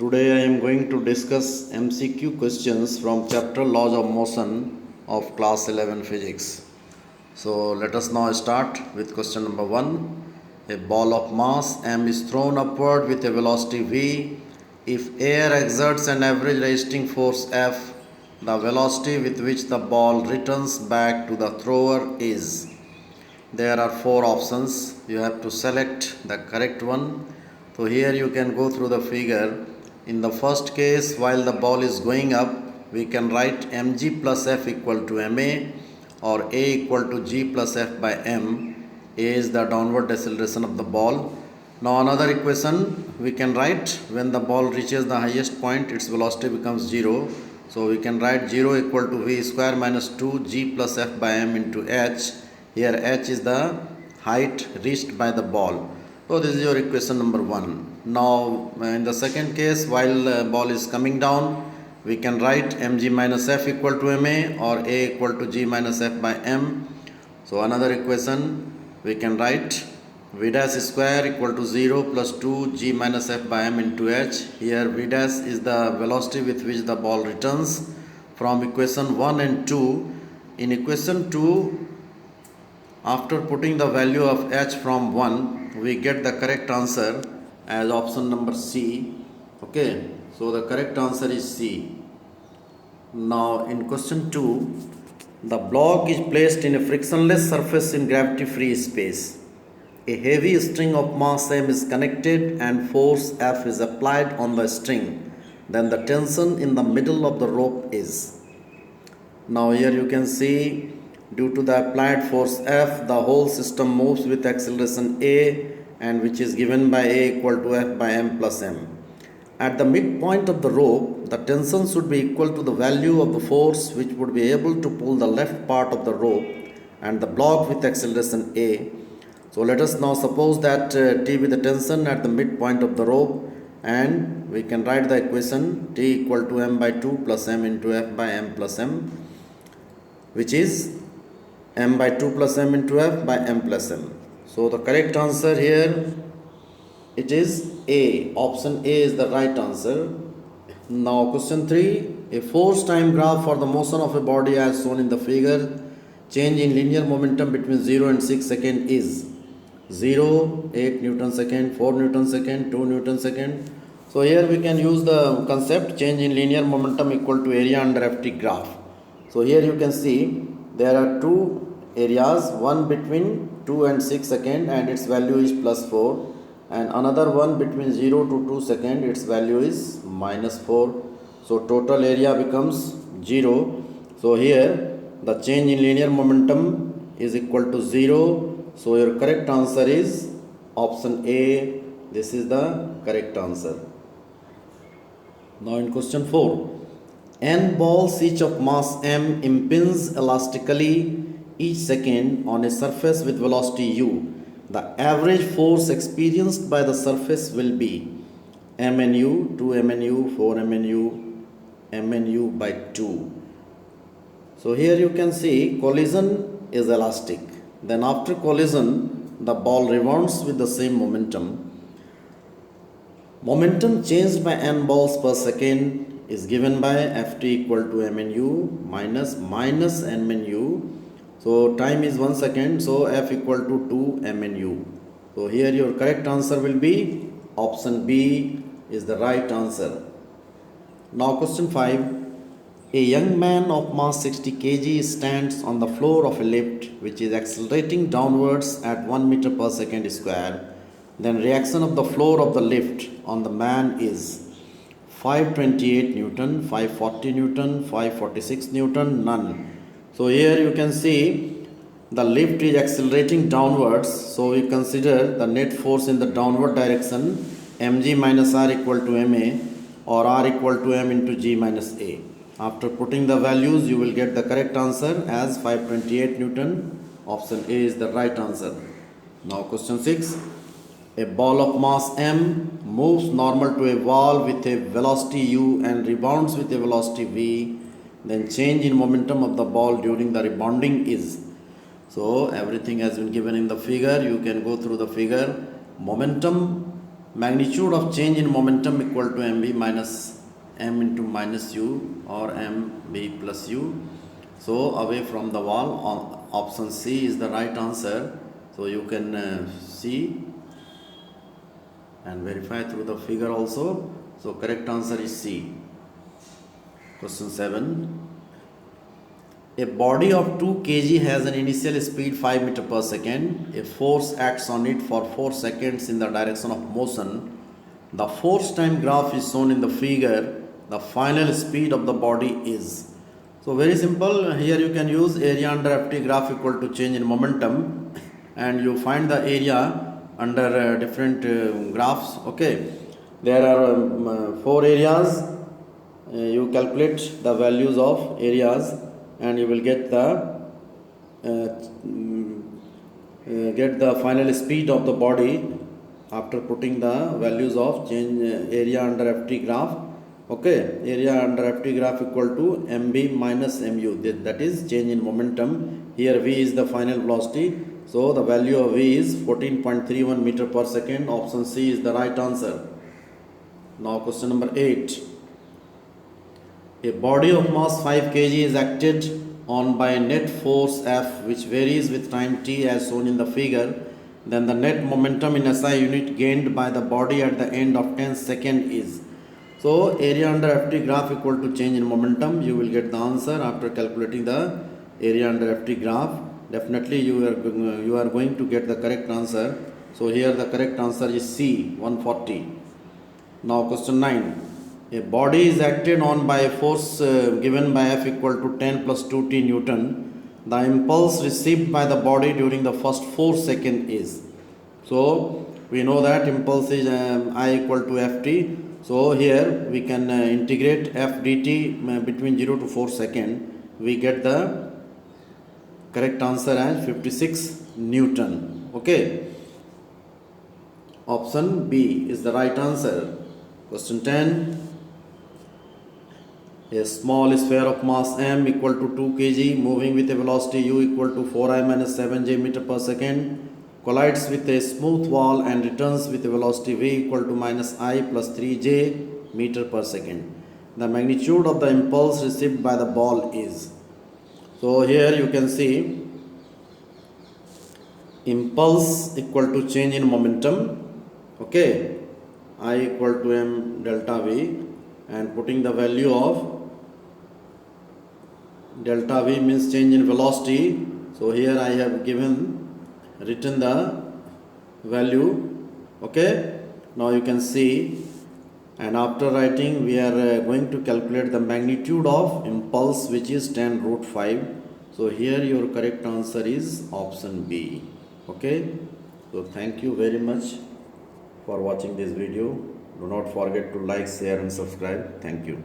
Today I am going to discuss MCQ questions from chapter Laws of Motion of class 11 physics. So let us now start with question number 1. A ball of mass m is thrown upward with a velocity v. If air exerts an average resisting force F, the velocity with which the ball returns back to the thrower is. There are 4 options. You have to select the correct one. So here you can go through the figure. In the first case, while the ball is going up, we can write mg plus f equal to ma, or a equal to g plus f by m. A is the downward deceleration of the ball. Now another equation we can write, when the ball reaches the highest point, its velocity becomes 0. So we can write 0 equal to v square minus 2 g plus f by m into h. Here h is the height reached by the ball. So this is your equation number 1. Now in the second case, while ball is coming down, we can write mg minus f equal to ma, or a equal to g minus f by m. So another equation we can write v dash square equal to 0 plus 2 g minus f by m into h. Here v dash is the velocity with which the ball returns from equation 1 and 2. In equation 2, after putting the value of h from 1, we get the correct answer as option number C. Okay, so the correct answer is C. Now in question 2, the block is placed in a frictionless surface in gravity-free space. A heavy string of mass m is connected and force F is applied on the string. Then the tension in the middle of the rope is. Now here you can see, due to the applied force F, the whole system moves with acceleration A, and which is given by A equal to F by m plus m. At the midpoint of the rope, the tension should be equal to the value of the force which would be able to pull the left part of the rope and the block with acceleration A. So let us now suppose that T be the tension at the midpoint of the rope, and we can write the equation T equal to m by 2 plus m into F by m plus m, which is m by 2 plus m into F by m plus m. So the correct answer here, it is A. Option A is the right answer. Now question 3. A force time graph for the motion of a body as shown in the figure. Change in linear momentum between 0 and 6 seconds is 0, 8 Newton second, 4 Newton second, 2 Newton second. So here we can use the concept change in linear momentum equal to area under FT graph. So here you can see there are two areas, one between 2 and 6 second and its value is plus 4, and another one between 0 to 2 second, its value is minus 4. So total area becomes 0. So here the change in linear momentum is equal to 0. So your correct answer is option A. This is the correct answer. Now in question 4, n balls each of mass m impinge elastically each second on a surface with velocity u. The average force experienced by the surface will be mnu, 2 mnu, 4 mnu, mnu by 2. So here you can see collision is elastic. Then after collision, the ball rebounds with the same momentum. Momentum changed by n balls per second is given by Ft equal to mnu minus mnu. So time is 1 second, so F equal to 2 mnu. So here your correct answer will be option B is the right answer. Now question 5. A young man of mass 60 kg stands on the floor of a lift which is accelerating downwards at 1 meter per second square. Then reaction of the floor of the lift on the man is 528 Newton, 540 Newton, 546 Newton, none. So here you can see the lift is accelerating downwards. So we consider the net force in the downward direction mg minus r equal to ma, or r equal to m into g minus a. After putting the values, you will get the correct answer as 528 Newton. Option A is the right answer. Now question 6. A ball of mass m moves normal to a wall with a velocity u and rebounds with a velocity v. Then change in momentum of the ball during the rebounding is. So everything has been given in the figure. You can go through the figure. Momentum magnitude of change in momentum equal to mv minus m into minus u or mb plus u. So away from the wall, option C is the right answer. So you can see and verify through the figure also. So correct answer is C. Question 7. A body of 2 kg has an initial speed 5 meter per second. A force acts on it for 4 seconds in the direction of motion. The force time graph is shown in the figure. The final speed of the body is. So very simple. Here you can use area under Ft graph equal to change in momentum, and you find the area under different graphs. Okay, there are 4 areas. You calculate the values of areas and you will get the final speed of the body after putting the values of change area under Ft graph. Okay, area under Ft graph equal to mb minus mu, that is change in momentum. Here v is the final velocity, so the value of v is 14.31 meter per second. Option C is the right answer. Now question number 8. A body of mass 5 kg is acted on by a net force F which varies with time t as shown in the figure. Then the net momentum in SI unit gained by the body at the end of 10 seconds is. So area under Ft graph equal to change in momentum. You will get the answer after calculating the area under Ft graph. Definitely you are going to get the correct answer. So here the correct answer is C, 140. Now question 9. A body is acted on by a force given by F equal to 10 plus 2t Newton. The impulse received by the body during the first 4 seconds is. So we know that impulse is I equal to Ft. So here we can integrate F dt between 0 to 4 seconds. We get the correct answer as 56 Newton. Okay. Option B is the right answer. Question 10. A small sphere of mass m equal to 2 kg moving with a velocity u equal to 4i minus 7j meter per second collides with a smooth wall and returns with a velocity v equal to minus I plus 3j meter per second. The magnitude of the impulse received by the ball is. So here you can see impulse equal to change in momentum. Okay, I equal to m delta v, and putting the value of delta v means change in velocity. So here I have written the value. Okay, now you can see, and after writing we are going to calculate the magnitude of impulse, which is 10 root 5. So here your correct answer is option B. Okay, so thank you very much for watching this video. Do not forget to like, share and subscribe. Thank you.